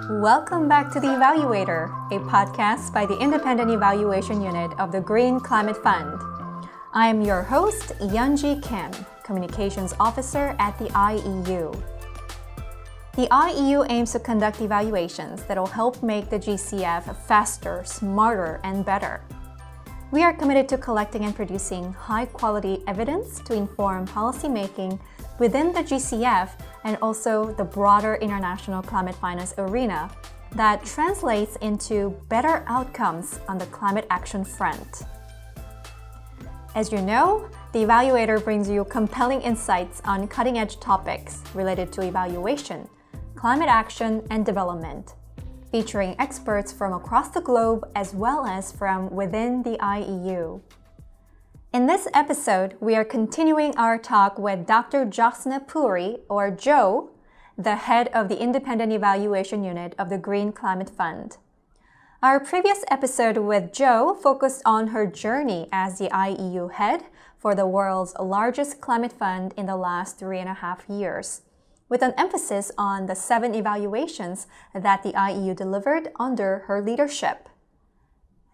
Welcome back to the Evaluator, a podcast by the Independent Evaluation Unit of the Green Climate Fund. I am your host, Yeonji Kim, Communications Officer at the IEU. The IEU aims to conduct evaluations that will help make the GCF faster, smarter, and better. We are committed to collecting and producing high-quality evidence to inform policymaking within the GCF and also the broader international climate finance arena that translates into better outcomes on the climate action front. As you know, the Evaluator brings you compelling insights on cutting-edge topics related to evaluation, climate action, and development, featuring experts from across the globe as well as from within the IEU. In this episode, we are continuing our talk with Dr. Jyotsna Puri, or Jo, the head of the Independent Evaluation Unit of the Green Climate Fund. Our previous episode with Jo focused on her journey as the IEU head for the world's largest climate fund in the last 3.5 years, with an emphasis on the 7 evaluations that the IEU delivered under her leadership.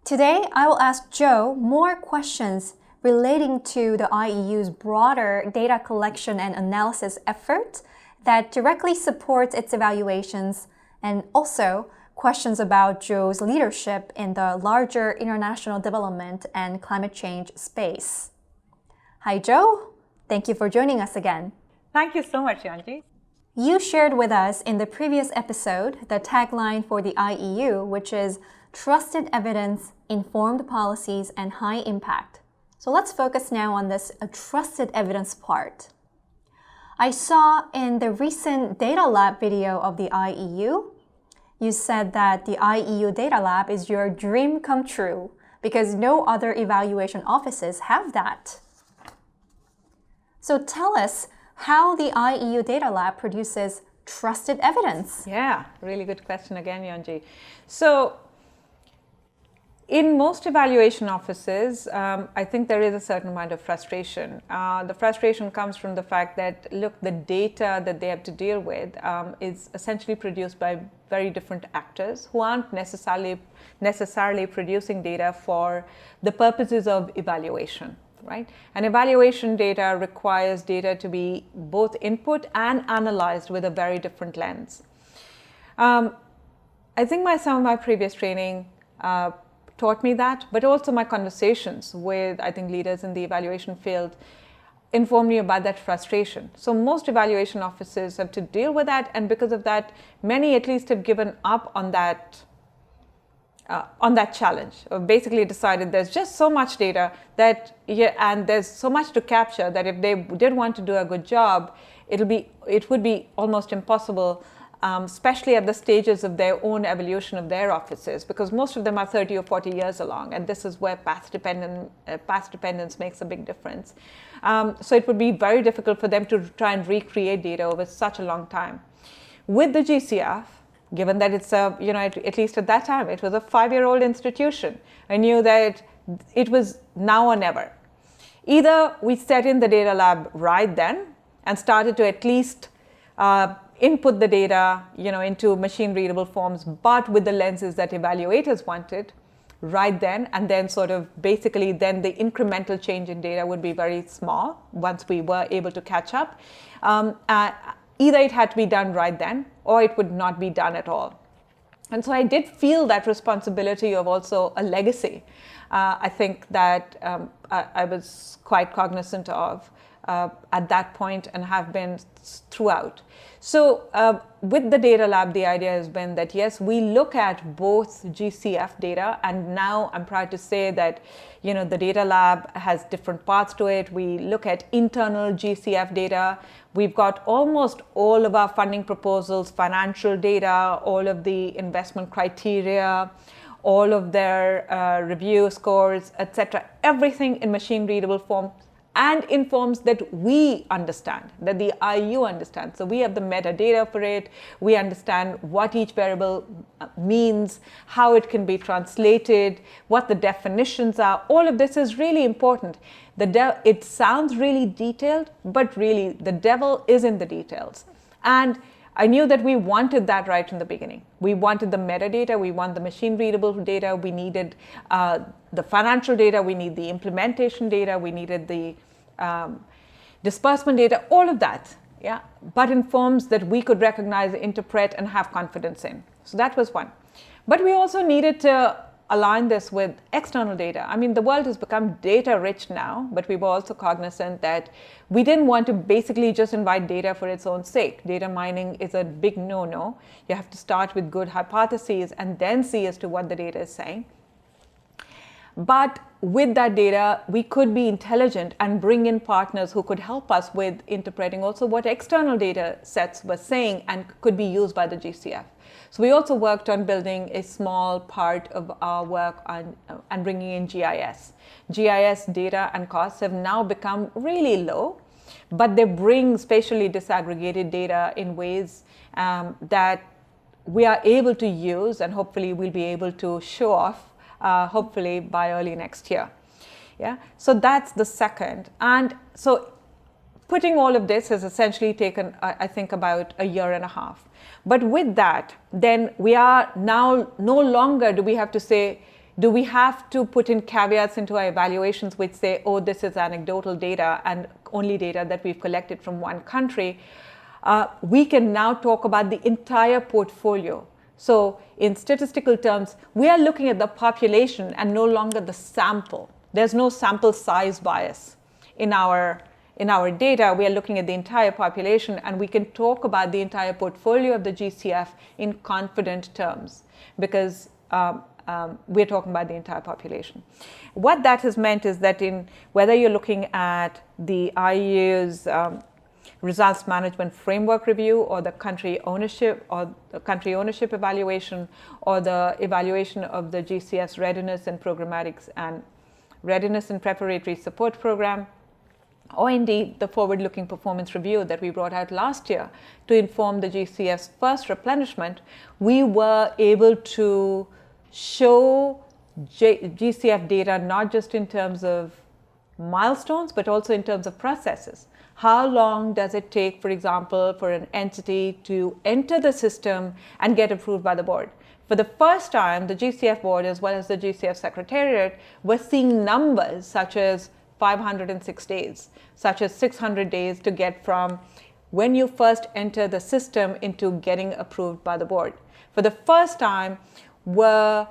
Today, I will ask Jo more questions relating to the IEU's broader data collection and analysis effort that directly supports its evaluations, and also questions about Jo's leadership in the larger international development and climate change space. Hi, Jo. Thank you for joining us again. Thank you so much, Yeonji. You shared with us in the previous episode the tagline for the IEU, which is Trusted Evidence, Informed Policies, and High Impact. So let's focus now on this trusted evidence part. I saw in the recent Data Lab video of the IEU, you said that the IEU Data Lab is your dream come true because no other evaluation offices have that. So tell us how the IEU Data Lab produces trusted evidence. Yeah, really good question again, Yeonji. So, in most evaluation offices, I think there is a certain amount of frustration. The frustration comes from the fact that, look, the data that they have to deal with is essentially produced by very different actors who aren't necessarily producing data for the purposes of evaluation, right? And evaluation data requires data to be both input and analyzed with a very different lens. I think some of my previous training taught me that, but also my conversations with, I think, leaders in the evaluation field informed me about that frustration. So most evaluation offices have to deal with that, and because of that, many at least have given up on that challenge, or basically decided there's just so much data that, and there's so much to capture that if they did want to do a good job, it would be almost impossible, especially at the stages of their own evolution of their offices, because most of them are 30 or 40 years along, and this is where path dependence makes a big difference. So it would be very difficult for them to try and recreate data over such a long time. With the GCF, given that it's at least at that time, it was a 5-year-old institution, I knew that it was now or never. Either we set in the data lab right then and started to at least input the data, into machine readable forms, but with the lenses that evaluators wanted right then, and then sort of basically then the incremental change in data would be very small once we were able to catch up. Either it had to be done right then, or it would not be done at all. And so I did feel that responsibility of also a legacy. I think that I was quite cognizant of at that point and have been throughout. So with the data lab, the idea has been that, yes, we look at both GCF data, and now I'm proud to say that, the data lab has different parts to it. We look at internal GCF data. We've got almost all of our funding proposals, financial data, all of the investment criteria, all of their review scores, etc. Everything in machine readable form, and in forms that we understand, that the IEU understands. So we have the metadata for it. We understand what each variable means, how it can be translated, what the definitions are. All of this is really important. It sounds really detailed, but really the devil is in the details. And I knew that we wanted that right from the beginning. We wanted the metadata, we want the machine readable data, we needed the financial data, we need the implementation data, we needed the disbursement data, all of that, yeah, but in forms that we could recognize, interpret, and have confidence in. So that was one. But we also needed to align this with external data. I mean, the world has become data rich now, but we were also cognizant that we didn't want to basically just invite data for its own sake. Data mining is a big no-no. You have to start with good hypotheses and then see as to what the data is saying. But with that data, we could be intelligent and bring in partners who could help us with interpreting also what external data sets were saying and could be used by the GCF. So we also worked on building a small part of our work on bringing in GIS. GIS data and costs have now become really low, but they bring spatially disaggregated data in ways that we are able to use, and hopefully we'll be able to show off, hopefully by early next year. Yeah, so that's the second. And so putting all of this has essentially taken, I think, about a year and a half. But with that, then we are now no longer do we have to say, do we have to put in caveats into our evaluations which say, oh, this is anecdotal data and only data that we've collected from one country. We can now talk about the entire portfolio. So in statistical terms, we are looking at the population and no longer the sample. There's no sample size bias in our data. We are looking at the entire population, and we can talk about the entire portfolio of the GCF in confident terms because we're talking about the entire population. What that has meant is that whether you're looking at the IOU's results management framework review or the country ownership evaluation or the evaluation of the GCF's readiness and programmatics and readiness and preparatory support program, or indeed the forward-looking performance review that we brought out last year to inform the GCF's first replenishment, we were able to show GCF data not just in terms of milestones, but also in terms of processes. How long does it take, for example, for an entity to enter the system and get approved by the board? For the first time, the GCF board as well as the GCF secretariat were seeing numbers such as 506 days, such as 600 days to get from when you first enter the system into getting approved by the board. For the first time, were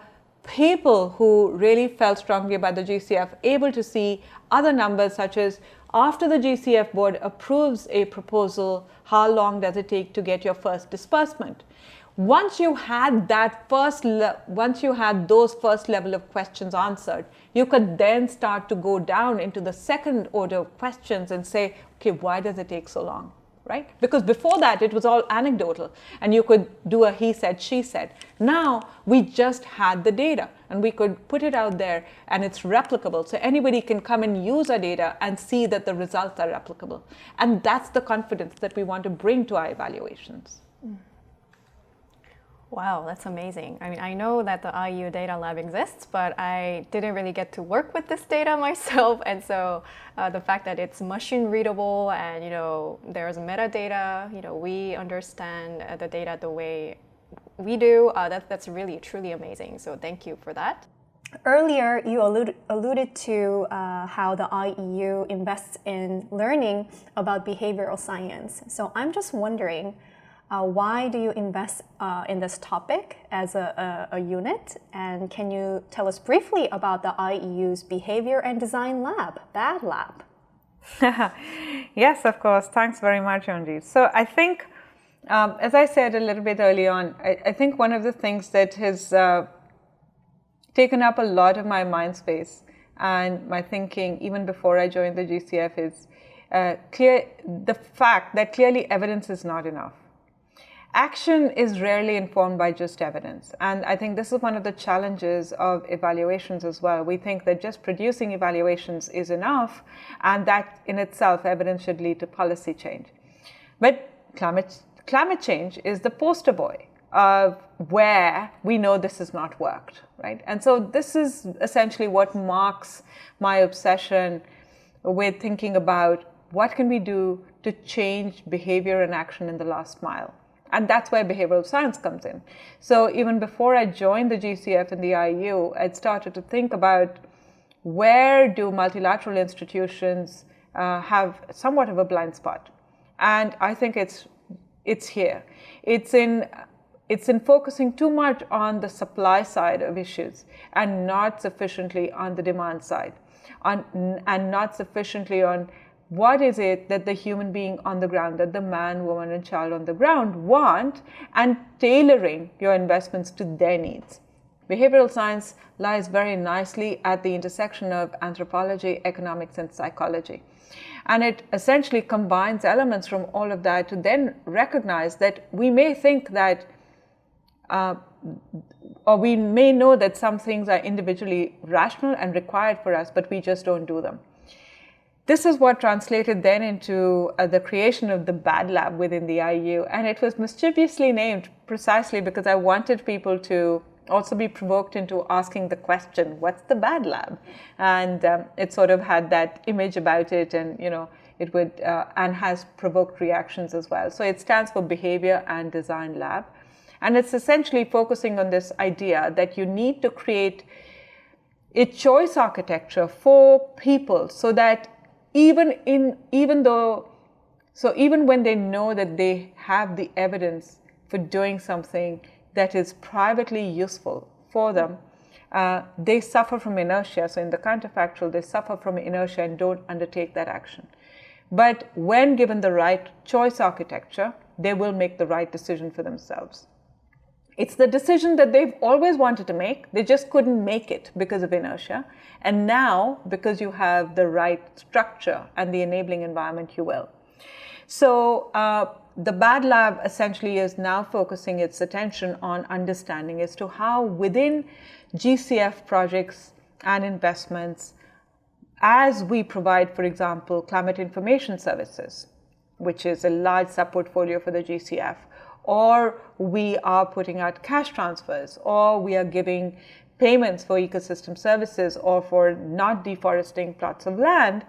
people who really felt strongly about the GCF able to see other numbers such as after the GCF board approves a proposal, how long does it take to get your first disbursement? Once you had those first level of questions answered, you could then start to go down into the second order of questions and say, okay, why does it take so long, right? Because before that, it was all anecdotal and you could do a he said, she said. Now, we just had the data and we could put it out there and it's replicable. So anybody can come and use our data and see that the results are replicable. And that's the confidence that we want to bring to our evaluations. Wow, that's amazing. I mean, I know that the IOU Data Lab exists, but I didn't really get to work with this data myself. And so the fact that it's machine readable and, there's metadata, we understand the data the way we do, that's really, truly amazing. So thank you for that. Earlier, you alluded to how the IEU invests in learning about behavioral science. So I'm just wondering, why do you invest in this topic as a unit? And can you tell us briefly about the IEU's Behavior and Design Lab, BAD Lab? Yes, of course. Thanks very much, Anji. So I think, as I said a little bit early on, I think one of the things that has taken up a lot of my mind space and my thinking even before I joined the GCF is the fact that clearly evidence is not enough. Action is rarely informed by just evidence. And I think this is one of the challenges of evaluations as well. We think that just producing evaluations is enough, and that in itself, evidence should lead to policy change. But climate change is the poster boy of where we know this has not worked, right? And so this is essentially what marks my obsession with thinking about what can we do to change behavior and action in the last mile. And that's where behavioral science comes in. So even before I joined the GCF and the IU, I'd started to think about where do multilateral institutions have somewhat of a blind spot. And I think it's here. It's in focusing too much on the supply side of issues and not sufficiently on the demand side, and not sufficiently on what is it that the human being on the ground, that the man, woman, and child on the ground want, and tailoring your investments to their needs. Behavioral science lies very nicely at the intersection of anthropology, economics, and psychology. And it essentially combines elements from all of that to then recognize that we may think that, or we may know that some things are individually rational and required for us, but we just don't do them. This is what translated then into the creation of the Bad Lab within the IU. And it was mischievously named precisely because I wanted people to also be provoked into asking the question, what's the Bad Lab? And it sort of had that image about it, and it would and has provoked reactions as well. So it stands for Behavior and Design Lab. And it's essentially focusing on this idea that you need to create a choice architecture for people so that even when they know that they have the evidence for doing something that is privately useful for them, they suffer from inertia. So in the counterfactual, they suffer from inertia and don't undertake that action. But when given the right choice architecture, they will make the right decision for themselves. It's the decision that they've always wanted to make. They just couldn't make it because of inertia. And now, because you have the right structure and the enabling environment, you will. So the Bad Lab essentially is now focusing its attention on understanding as to how within GCF projects and investments, as we provide, for example, climate information services, which is a large sub-portfolio for the GCF, or we are putting out cash transfers, or we are giving payments for ecosystem services or for not deforesting plots of land,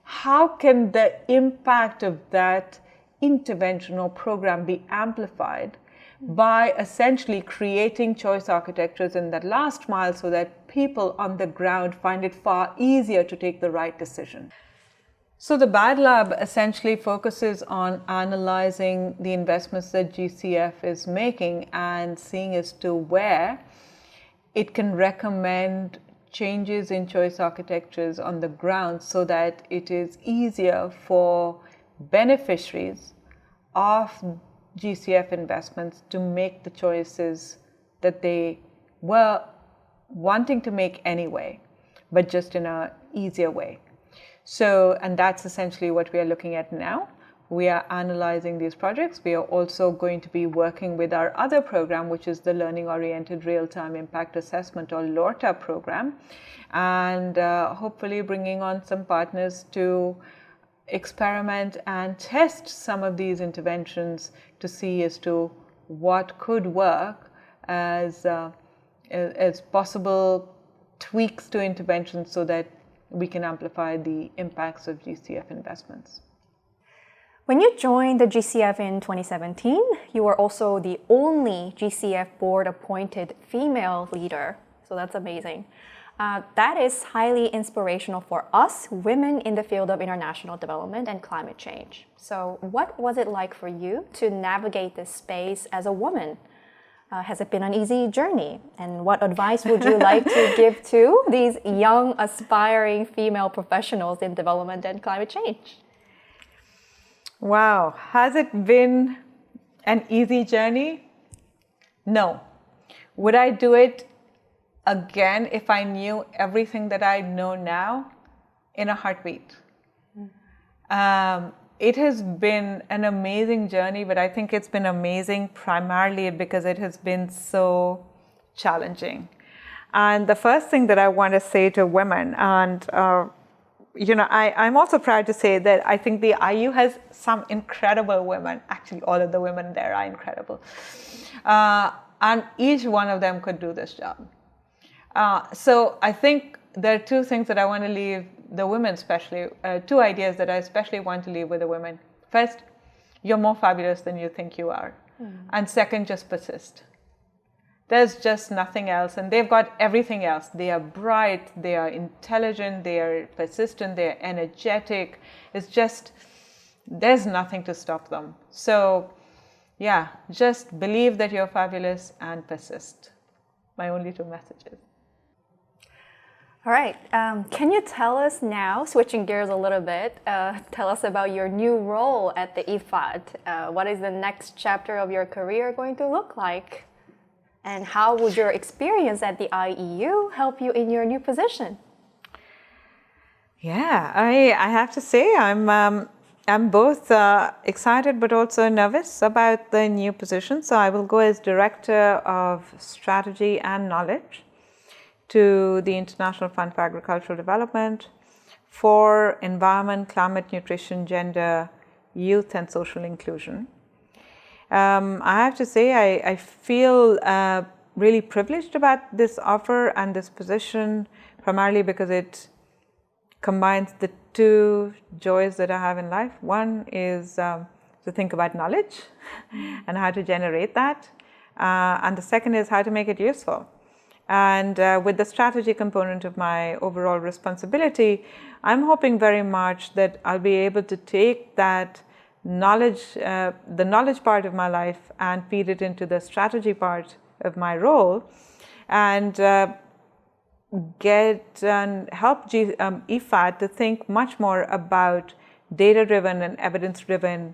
how can the impact of that intervention or program be amplified by essentially creating choice architectures in that last mile so that people on the ground find it far easier to take the right decision? So the Bad Lab essentially focuses on analyzing the investments that GCF is making and seeing as to where it can recommend changes in choice architectures on the ground so that it is easier for beneficiaries of GCF investments to make the choices that they were wanting to make anyway, but just in an easier way. So, and that's essentially what we are looking at now. We are analyzing these projects. We are also going to be working with our other program, which is the Learning Oriented Real-Time Impact Assessment, or LORTA program, and hopefully bringing on some partners to experiment and test some of these interventions to see as to what could work as possible tweaks to interventions so that we can amplify the impacts of GCF investments. When you joined the GCF in 2017, you were also the only GCF board-appointed female leader. So that's amazing. That is highly inspirational for us, women in the field of international development and climate change. So what was it like for you to navigate this space as a woman? Has it been an easy journey? And what advice would you like to give to these young, aspiring female professionals in development and climate change? Wow, has it been an easy journey? No. Would I do it again if I knew everything that I know now? In a heartbeat. It has been an amazing journey, but I think it's been amazing primarily because it has been so challenging. And the first thing that I want to say to women, and I'm also proud to say that I think the IU has some incredible women. Actually, all of the women there are incredible. And each one of them could do this job. So I think there are two things that I want to leave the women, especially, two ideas that I especially want to leave with the women. First, you're more fabulous than you think you are. And second, just persist. There's just nothing else, and they've got everything else. They are bright, they are intelligent, they are persistent, they are energetic. It's just, there's nothing to stop them. So yeah, just believe that you're fabulous and persist. My only 2 messages. All right. Can you tell us now, switching gears a little bit, tell us about your new role at the IFAD. What is the next chapter of your career going to look like? And how would your experience at the IEU help you in your new position? Yeah, I have to say I'm both excited but also nervous about the new position. So I will go as Director of Strategy and Knowledge to the International Fund for Agricultural Development for Environment, Climate, Nutrition, Gender, Youth and Social Inclusion. I have to say I feel really privileged about this offer and this position, primarily because it combines the 2 joys that I have in life. One is to think about knowledge and how to generate that. And the second is how to make it useful. And with the strategy component of my overall responsibility, I'm hoping very much that I'll be able to take that knowledge, the knowledge part of my life, and feed it into the strategy part of my role, and help IFAD to think much more about data-driven and evidence-driven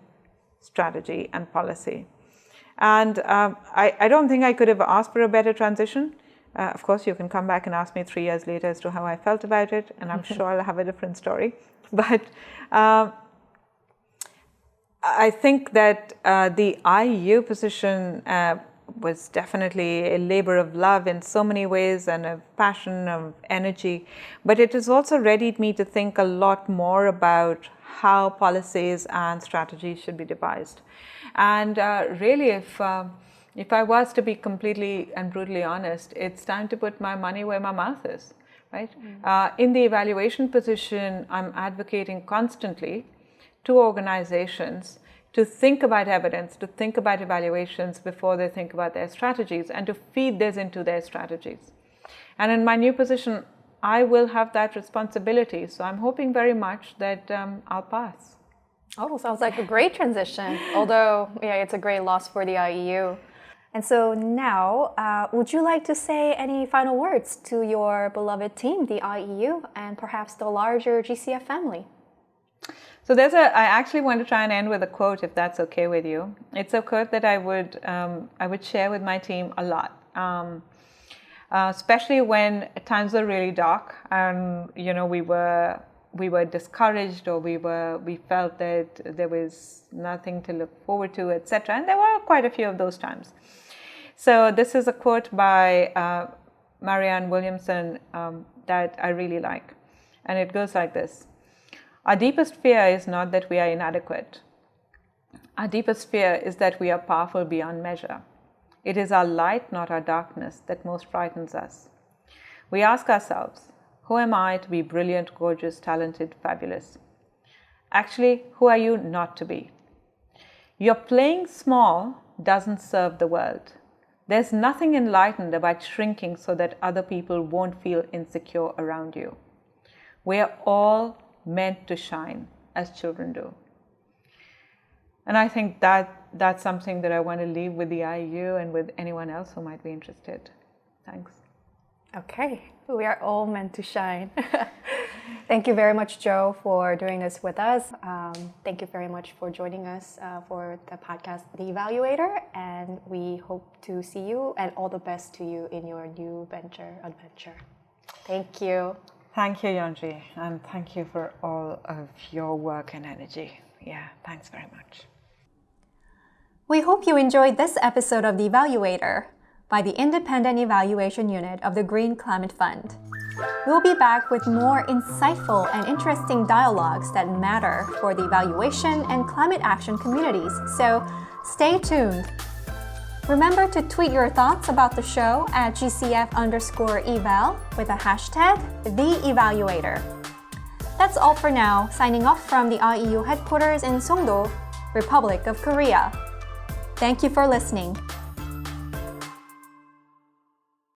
strategy and policy. And I don't think I could have asked for a better transition. Of course, you can come back and ask me 3 years later as to how I felt about it, and I'm sure I'll have a different story. But I think that the IEU position was definitely a labor of love in so many ways, and of passion, of energy. But it has also readied me to think a lot more about how policies and strategies should be devised. And really, if I was to be completely and brutally honest, it's time to put my money where my mouth is, right? In the evaluation position, I'm advocating constantly to organizations to think about evidence, to think about evaluations before they think about their strategies, and to feed this into their strategies. And in my new position, I will have that responsibility. So I'm hoping very much that I'll pass. Oh, sounds like a great transition. Although, yeah, it's a great loss for the IEU. And so now, would you like to say any final words to your beloved team, the IEU, and perhaps the larger GCF family? So I actually want to try and end with a quote, if that's okay with you. It's a quote that I would share with my team a lot, especially when times were really dark and we were discouraged, or we felt that there was nothing to look forward to, etc. And there were quite a few of those times. So this is a quote by Marianne Williamson that I really like, and it goes like this. Our deepest fear is not that we are inadequate. Our deepest fear is that we are powerful beyond measure. It is our light, not our darkness, that most frightens us. We ask ourselves, who am I to be brilliant, gorgeous, talented, fabulous? Actually, who are you not to be? Your playing small doesn't serve the world. There's nothing enlightened about shrinking so that other people won't feel insecure around you. We are all meant to shine, as children do. And I think that's something that I want to leave with the IEU and with anyone else who might be interested. Thanks. Okay, we are all meant to shine. Thank you very much, Jo, for doing this with us. Thank you very much for joining us for the podcast, The Evaluator, and we hope to see you and all the best to you in your new adventure. Thank you. Thank you, Yonji, and thank you for all of your work and energy. Yeah, thanks very much. We hope you enjoyed this episode of The Evaluator by the Independent Evaluation Unit of the Green Climate Fund. We'll be back with more insightful and interesting dialogues that matter for the evaluation and climate action communities, so stay tuned. Remember to tweet your thoughts about the show at GCF_eval with a hashtag #TheEvaluator. That's all for now, signing off from the IEU headquarters in Songdo, Republic of Korea. Thank you for listening.